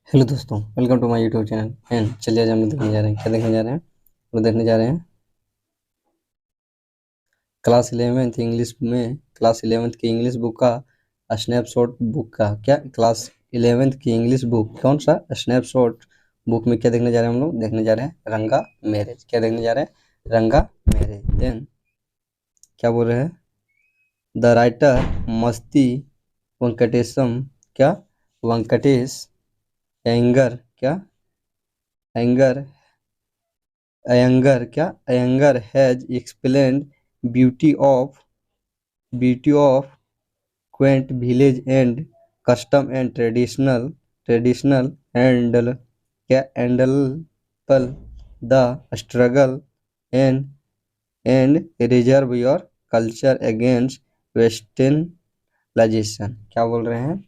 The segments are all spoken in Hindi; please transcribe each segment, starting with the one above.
हेलो दोस्तों, welcome to my YouTube channel. And चलिए आज हम लोग देखने जा रहे हैं, क्या देखने जा रहे हैं? वो देखने जा रहे हैं क्लास 11th इंग्लिश में क्लास 11th की इंग्लिश बुक का स्नैपशॉट बुक का क्या क्लास 11th की इंग्लिश बुक कौन सा स्नैपशॉट बुक में क्या देखने जा रहे हैं? हम लोग देखने जा रहे हैं रंगा मैरिज। क्या देखने जा रहे हैं? रंगा मैरिज। देन क्या बोल रहे हैं? द राइटर मस्ती वेंकटेशम क्या वेंकटेश एंगर क्या anger Iyengar has explained beauty of beauty of quaint village and custom and traditional handle the struggle and reserve your culture against westernization। क्या बोल रहे हैं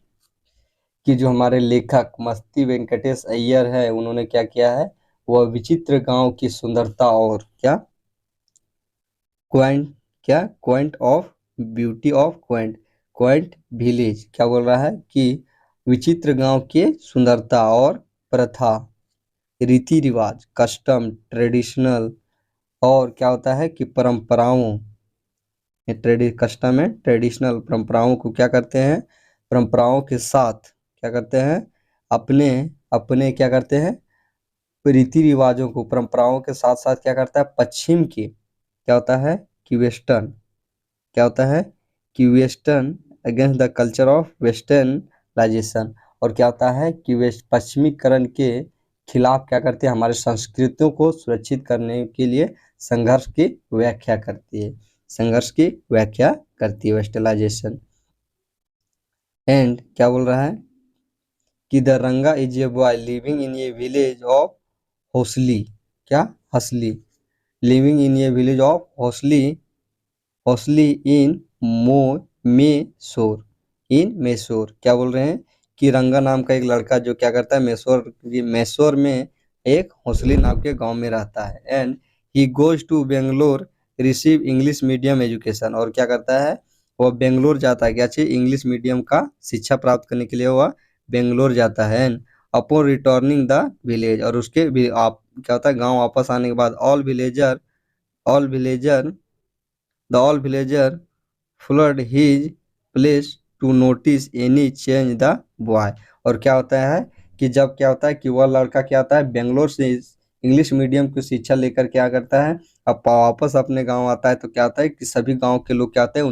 कि जो हमारे लेखक मस्ती वेंकटेश अय्यर है, उन्होंने क्या किया है? वह विचित्र गांव की सुंदरता और quant of beauty of quant village. क्या बोल रहा है कि विचित्र गांव के सुंदरता और प्रथा, रीति रिवाज, कस्टम, ट्रेडिशनल और क्या होता है कि परंपराओं, कस्टम है ट्रेडिशनल परंपराओं को क्या करते हैं? परंपराओं के साथ क्या करते हैं? अपने अपने क्या करते हैं? रीति रिवाजों को परंपराओं के साथ साथ क्या करता है? पश्चिम के क्या होता है कि वेस्टर्न, क्या होता है कि western against the culture of westernisation, और क्या होता है कि वेस्ट पश्चिमीकरण के खिलाफ क्या करते हैं? हमारे संस्कृतियों को सुरक्षित करने के लिए संघर्ष की व्याख्या करती है, संघर्ष की व्याख्या करती है वेस्टर्नाइजेशन। एंड क्या बोल रहा है कि the Ranga is a boy living in a village of Hosahalli क्या Hosahalli, living in a village of Hosahalli Hosahalli in Mysore. क्या बोल रहे हैं कि रंगा नाम का एक लड़का जो क्या करता है? मैसूर में एक होसली नाम के गांव में रहता है। And he goes to Bangalore receive English medium education, और क्या करता है? वह बेंगलोर जाता है क्या चाहिए? इंग्लिश मीडियम का शिक्षा प्राप्त करने के लिए वह बेंगलोर जाता है। And upon returning the village, और उसके भी आप क्या होता है? गाँव वापस आने के बाद all villager all villager flood his place to notice any change the boy। और क्या होता है कि जब क्या होता है कि वह लड़का क्या होता है? बेंगलोर से इंग्लिश मीडियम की शिक्षा लेकर क्या करता है? अब वापस अपने गांव आता है तो क्या होता है कि सभी गांव के लोग क्या होते हैं?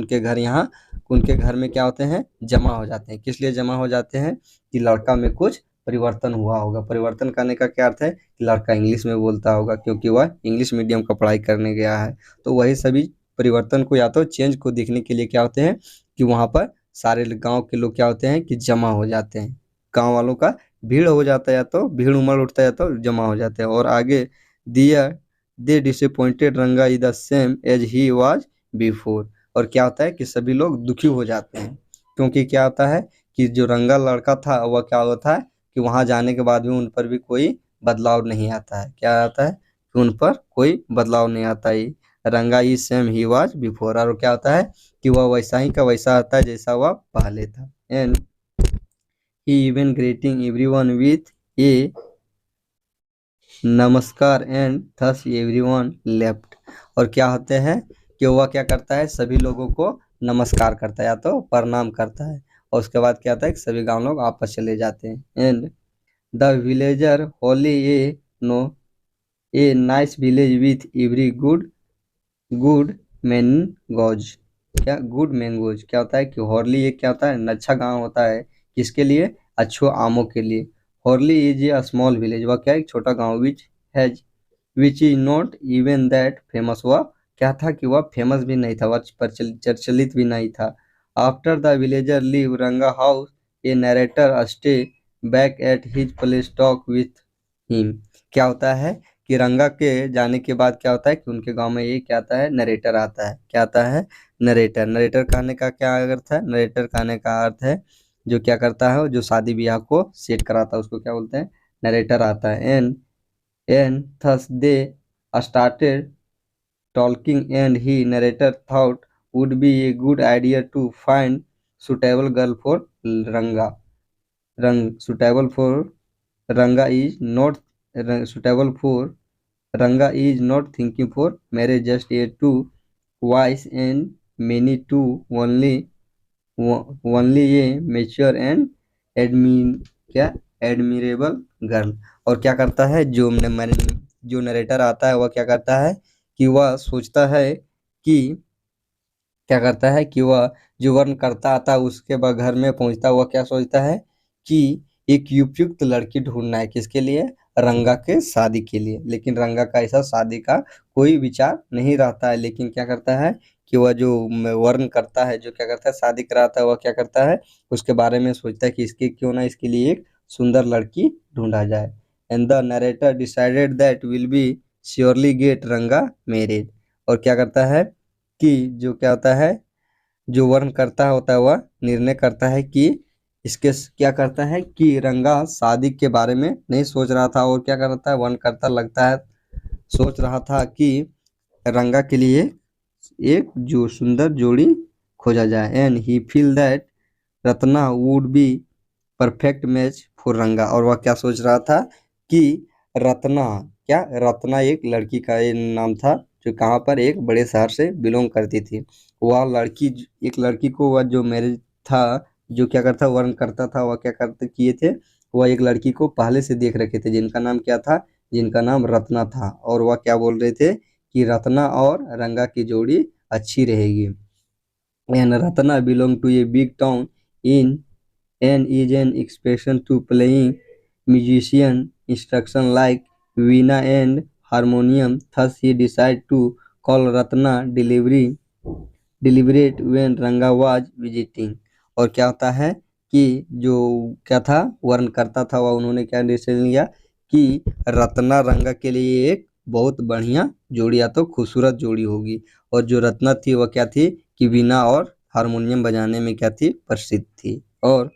उनके घर में क्या होते हैं? जमा हो जाते हैं। किस लिए जमा हो जाते हैं? कि लड़का में कुछ परिवर्तन हुआ होगा। परिवर्तन करने का क्या अर्थ है? कि लड़का इंग्लिश में बोलता होगा, क्योंकि वह इंग्लिश मीडियम का पढ़ाई करने गया है। तो वही सभी परिवर्तन को या तो चेंज को देखने के लिए क्या होते हैं कि वहां पर सारे गांव के लोग क्या होते हैं कि जमा हो जाते हैं। गांव वालों का भीड़ हो जाता है, या तो भीड़ उमड़ उठता है या तो जमा हो जाते हैं। और आगे दिया they disappointed Ranga is the same as he was before. और क्या होता है कि सभी लोग दुखी हो जाते हैं, क्योंकि क्या होता है कि जो रंगा लड़का था वह क्या होता है कि वहां जाने के बाद भी उन पर भी कोई बदलाव नहीं आता है। क्या आता है कि उन पर कोई बदलाव नहीं आता है। रंगा ई सेम ही वाज बिफोर, और क्या होता है कि वह वैसा ही का वैसा आता है जैसा वह पहले था। And he even greeting everyone with a namaskar and thus everyone left. और क्या होते हैं कि वह क्या करता है? सभी लोगों को नमस्कार करता है या तो प्रणाम करता है, और उसके बाद क्या होता है कि सभी गांव लोग आपस चले जाते हैं। And the villager holy no a nice village with every good mangoes. क्या गुड मैंगोज क्या होता है कि होरली एक क्या होता है? अच्छा गांव होता है। किसके लिए? अच्छो आमों के लिए। होरली इज ए स्मॉल विलेज, वह क्या है? एक छोटा गांव which is not even that famous. वह क्या था कि वह फेमस भी नहीं था, वह प्रचलित भी नहीं था। आफ्टर द विलेजर लीव रंगा house A narrator stay back at his place talk with him. क्या होता है कि रंगा के जाने के बाद क्या होता है कि उनके गांव में ये क्या आता है? नरेटर आता है। क्या आता है? नरेटर। नरेटर कहने का क्या अर्थ है? नरेटर कहने का अर्थ है जो क्या करता है? जो शादी ब्याह को सेट कराता है, उसको क्या बोलते हैं? नरेटर आता है। And thus they started talking and he narrator thought would be a good idea to find suitable girl for Ranga रंग suitable for Ranga is not suitable for Ranga is not thinking for marriage just yet too wise and many too only a mature and admin क्या admirable girl। और क्या करता है जो नरेटर आता है वह क्या करता है कि वह सोचता है कि क्या करता है कि वह जो वर्ण करता आता है उसके बाद घर में पहुंचता वह क्या सोचता है कि एक उपयुक्त लड़की ढूंढना है किसके लिए रंगा के शादी के लिए। लेकिन रंगा का ऐसा शादी का कोई विचार नहीं रहता है। लेकिन क्या करता है कि वह जो वर्ण करता है जो क्या करता है शादी कराता है वह क्या करता है उसके बारे में सोचता है कि इसके क्यों ना इसके लिए एक सुंदर लड़की ढूंढा जाए। And the narrator decided that will be surely gate रंगा मैरिड। और क्या करता है कि जो क्या होता है जो वर्ण करता होता है वह निर्णय करता है कि क्या करता है कि रंगा शादी के बारे में नहीं सोच रहा था और क्या करता है वर्ण करता लगता है सोच रहा था कि रंगा के लिए एक जो सुंदर जोड़ी खोजा जाए। And he feel that Ratna would be perfect match for रंगा। और वह क्या सोच रहा था कि रत्ना रत्ना एक लड़की का नाम था जो कहाँ पर एक बड़े शहर से बिलोंग करती थी। वह लड़की एक लड़की को वह जो मैरिज था जो क्या करता वर्ण करता था वह क्या करते किए थे वह एक लड़की को पहले से देख रखे थे जिनका नाम क्या था जिनका नाम रत्ना था। और वह क्या बोल रहे थे कि रत्ना और रंगा की जोड़ी अच्छी रहेगी। And Ratna belong to a big town in and is an expression to playing musician instruction like veena and harmonium. Thus he decided to call Ratna deliberate when Ranga was visiting। और क्या होता है कि जो क्या था वर्ण करता था वह उन्होंने क्या डिसीजन लिया कि रत्ना रंगा के लिए एक बहुत बढ़िया जोड़ी या तो खूबसूरत जोड़ी होगी। और जो रत्ना थी वह क्या थी कि वीणा और हारमोनियम बजाने में क्या थी प्रसिद्ध थी। और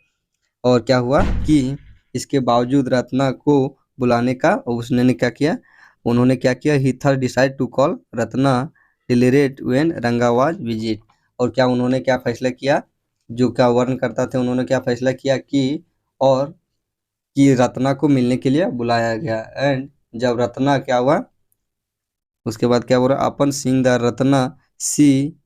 क्या हुआ कि इसके बावजूद रत्ना को बुलाने का उसने क्या किया उन्होंने क्या किया he third decide to call Ratna deliberate when Ranga was visit. और क्या उन्होंने क्या फैसला किया जो क्या वर्ण करता थे उन्होंने क्या फैसला किया कि और कि रत्ना को मिलने के लिए बुलाया गया। एंड जब रत्ना क्या हुआ उसके बाद क्या बोल रहा upon seeing the Ratna she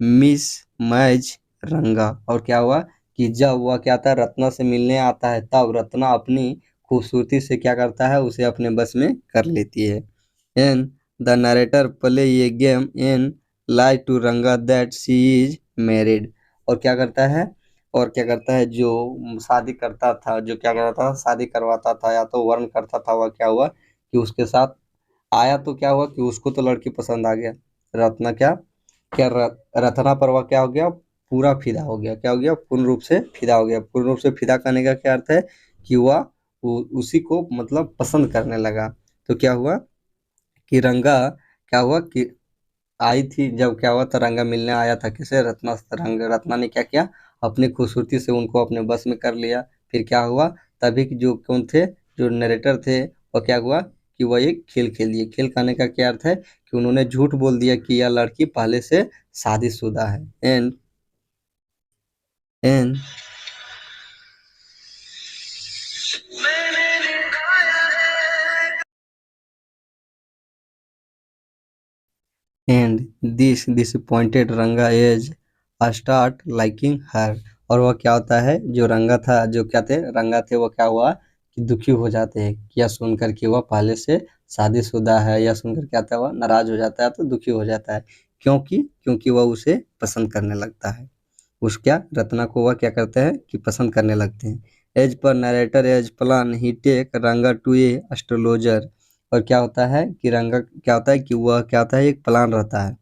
miss match Ranga. और क्या हुआ कि जब वह क्या था रत्ना से मिलने आता है तब रत्ना अपनी खूबसूरती से क्या करता है उसे अपने बस में कर लेती है। एंड द नरेटर प्ले ये गेम एंड लाई टू रंगा दैट सी इज मैरिड। और क्या करता है जो शादी करता था जो क्या करता था शादी करवाता था या तो वर्ण करता था वह क्या हुआ कि उसके साथ आया तो क्या हुआ कि उसको तो लड़की पसंद आ गया। रत्ना क्या क्या रत्ना पर वह क्या हो गया पूरा फिदा हो गया। क्या हो गया पूर्ण रूप से फिदा हो गया। पूर्ण रूप से फिदा करने का क्या अर्थ है कि वह उसी को मतलब पसंद करने लगा। तो क्या हुआ कि रंगा क्या हुआ कि आई थी जब क्या हुआ था रंगा मिलने आया था किसे रत्ना से। रत्ना ने क्या किया अपनी खूबसूरती से उनको अपने बस में कर लिया। फिर क्या हुआ तभी जो कौन थे जो नरेटर थे वह क्या हुआ कि वह एक खेल खेल दिए। खेल करने का क्या अर्थ है कि उन्होंने झूठ बोल दिया कि यह लड़की पहले से शादीशुदा है। एंड एंड दिस disappointed रंगा एज स्टार्ट लाइकिंग हर। और वह क्या होता है जो रंगा था जो क्या थे रंगा थे वो क्या हुआ कि दुखी हो जाते हैं क्या सुनकर कि वह पहले से शादीशुदा है या सुनकर क्या था वह नाराज हो जाता है तो दुखी हो जाता है क्योंकि वह उसे पसंद करने लगता है। उस क्या रत्ना को वह क्या करते हैं कि पसंद करने लगते हैं। As per narrator as plan he take Ranga to a astrologer. और क्या होता है कि रंगा क्या होता है कि वह क्या होता है एक प्लान रहता है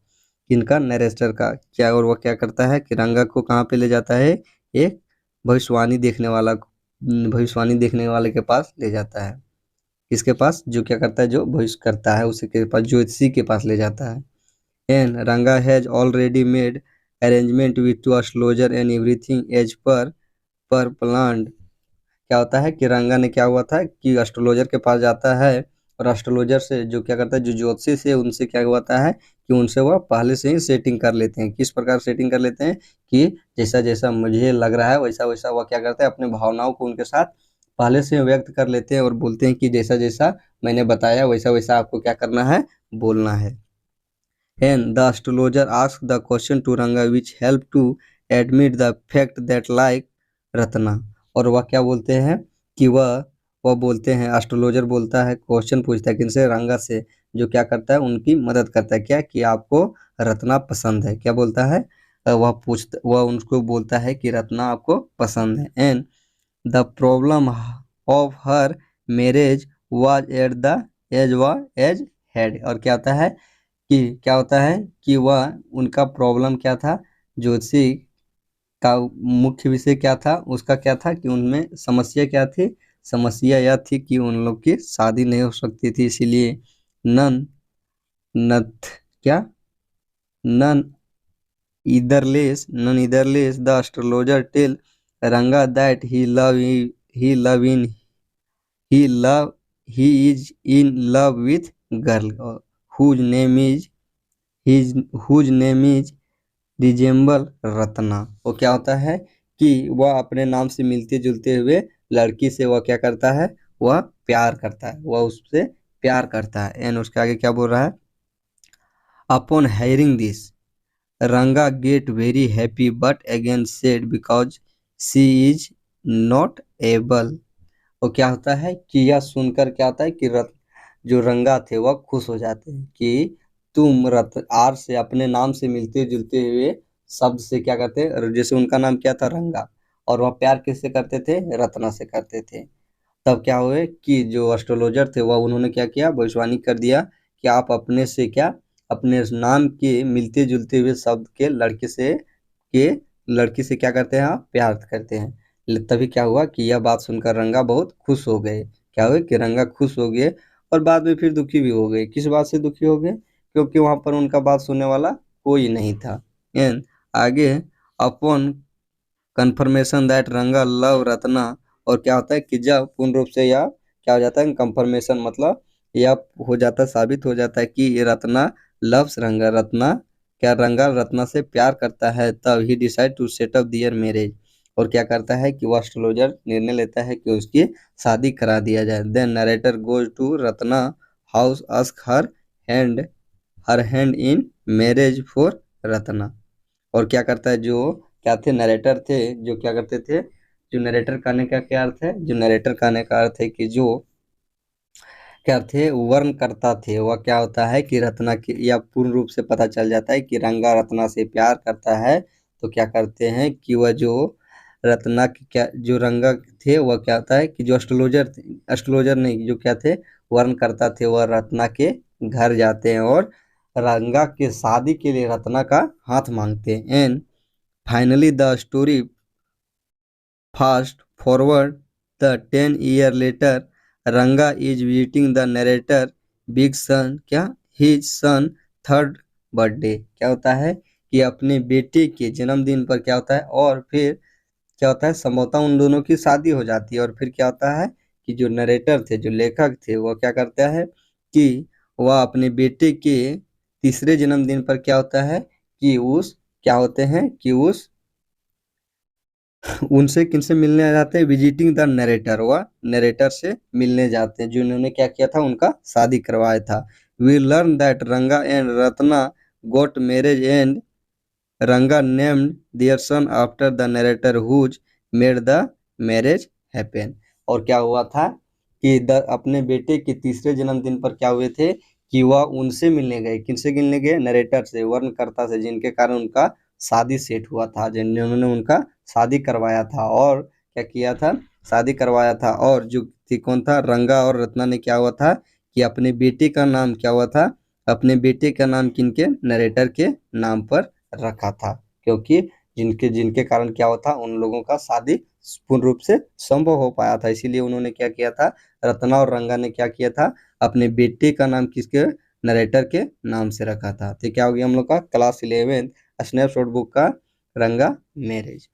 किनका नरेटर का क्या। और वह क्या करता है कि रंगा को कहाँ पे ले जाता है एक भविष्यवाणी देखने वाले के पास ले जाता है। किसके पास जो क्या करता है जो भविष्य करता है उसी के पास ज्योतिषी के पास ले जाता है। And Ranga has already made arrangement with two astrologer and everything as per planned. क्या होता है कि रंगा ने क्या हुआ था कि एस्ट्रोलॉजर के पास जाता है और एस्ट्रोलॉजर से जो क्या करता है जो ज्योतिषी से उनसे क्या होता है कि उनसे वह पहले से ही सेटिंग कर लेते हैं। किस प्रकार सेटिंग कर लेते हैं कि जैसा जैसा मुझे लग रहा है वैसा वैसा वह क्या करता है अपने भावनाओं को उनके साथ पहले से व्यक्त कर लेते हैं और बोलते हैं कि जैसा जैसा मैंने बताया वैसा वैसा आपको क्या करना है, बोलना है। And the astrologer asked the question to Ranga which helped to admit the fact that like Ratna. और वह क्या बोलते हैं कि वह बोलते हैं, एस्ट्रोलॉजर बोलता है, क्वेश्चन पूछता है किनसे, रंगा से, जो क्या करता है, उनकी मदद करता है, क्या कि आपको रत्ना पसंद है, क्या बोलता है, वह उनको बोलता है कि रत्ना आपको पसंद है। And the problem of her marriage was at the age head. और क्या होता है कि क्या होता है कि वह उनका प्रॉब्लम क्या था, ज्योतिषी का मुख्य विषय क्या था, उसका क्या था कि उनमें समस्या क्या थी, समस्या यह थी कि उन लोग की शादी नहीं हो सकती थी, इसीलिए नन नथ क्या none none either less the astrologer tell Ranga that he love he is in love with girl whose name is his whose name is resemble Ratna. वो क्या होता है कि वह अपने नाम से मिलते जुलते हुए लड़की से वह क्या करता है, वह प्यार करता है, वह उससे प्यार करता है। एंड उसके आगे क्या बोल रहा है, upon hearing this Ranga get very happy but again sad because she is not able. और क्या होता है कि यह सुनकर क्या होता है कि जो रंगा थे वह खुश हो जाते हैं कि तुम आर से अपने नाम से मिलते जुलते हुए शब्द से क्या करते हैं, जैसे उनका नाम क्या था, रंगा, और वह प्यार किससे करते थे, रत्ना से करते थे। तब क्या हुए कि जो एस्ट्रोलॉजर थे वह उन्होंने क्या किया, भविष्यवाणी कर दिया कि आप अपने से क्या, अपने नाम के मिलते जुलते हुए शब्द के लड़की से क्या करते हैं, आप प्यार करते हैं। तभी क्या हुआ कि यह बात सुनकर रंगा बहुत खुश हो गए। क्या हुआ कि रंगा खुश हो गए और बाद में फिर दुखी भी हो गए। किस बात से दुखी हो गए, क्योंकि वहां पर उनका बात सुनने वाला कोई नहीं था। एंड आगे अपॉन कंफर्मेशन दैट रंगा लव रत्ना। और क्या होता है कि जब पूर्ण रूप से यह क्या हो जाता है, कंफर्मेशन मतलब यह हो जाता है, साबित हो जाता है कि ये रत्ना लव्स रंगा, रत्ना क्या रंगा रत्ना से प्यार करता है, तब he decide to set up their marriage. और क्या करता है कि वो एस्ट्रोलॉजर निर्णय लेता है कि उसकी शादी करा दिया जाए। Then narrator goes to Ratna house ask her hand in marriage for Ratna. और क्या करता है, जो क्या थे, नरेटर थे, जो क्या करते थे, जो नरेटर कहने का क्या अर्थ है, जो नरेटर कहने का अर्थ है कि जो क्या थे, वर्ण करता थे, वह क्या होता है कि रत्ना की या पूर्ण रूप से पता चल जाता है कि रंगा रत्ना से प्यार करता है, तो क्या करते हैं कि वह जो रत्ना की क्या जो रंगा थे वह क्या होता है कि जो एस्ट्रोलॉजर नहीं, जो क्या थे, वर्ण करता थे, वह रत्ना के घर जाते हैं और रंगा के शादी के लिए रत्ना का हाथ मांगते हैं। And finally the story fast forward the 10 year later Ranga is visiting the narrator big son क्या हिज सन थर्ड बर्थडे। क्या होता है कि अपने बेटे के जन्मदिन पर क्या होता है, और फिर क्या होता है, संभवतः उन दोनों की शादी हो जाती है। और फिर क्या होता है कि जो नरेटर थे, जो लेखक थे, वह क्या करता है कि वह अपने बेटे के तीसरे जन्मदिन पर क्या होता है कि उस क्या होते हैं कि उस उनसे किनसे मिलने आ जाते हैं, विजिटिंग द नरेटर, वह नरेटर से मिलने जाते हैं जिन्होंने क्या किया था, उनका शादी करवाया था। We learn that Ranga and Ratna got marriage and Ranga named their son after the narrator whose made the marriage happen. और क्या हुआ था कि अपने बेटे के तीसरे जन्मदिन पर क्या हुए थे कि वह उनसे मिलने गए, किनसे मिलने गए, नरेटर से, वर्णकर्ता से, जिनके कारण उनका शादी सेट हुआ था, जिन्होंने उनका शादी करवाया था। और क्या किया था, शादी करवाया था। और जो कौन था, रंगा और रत्ना ने क्या हुआ था कि अपने बेटे का नाम क्या हुआ था, अपने बेटे का नाम किनके, नरेटर के नाम पर रखा था, क्योंकि जिनके जिनके कारण क्या होता, उन लोगों का शादी पूर्ण रूप से संभव हो पाया था। इसीलिए उन्होंने क्या किया था, रत्ना और रंगा ने क्या किया था, अपने बेटे का नाम किसके, नरेटर के नाम से रखा था। तो क्या हो गया हम लोग का क्लास 11 स्नैपशॉट बुक का रंगा मैरिज।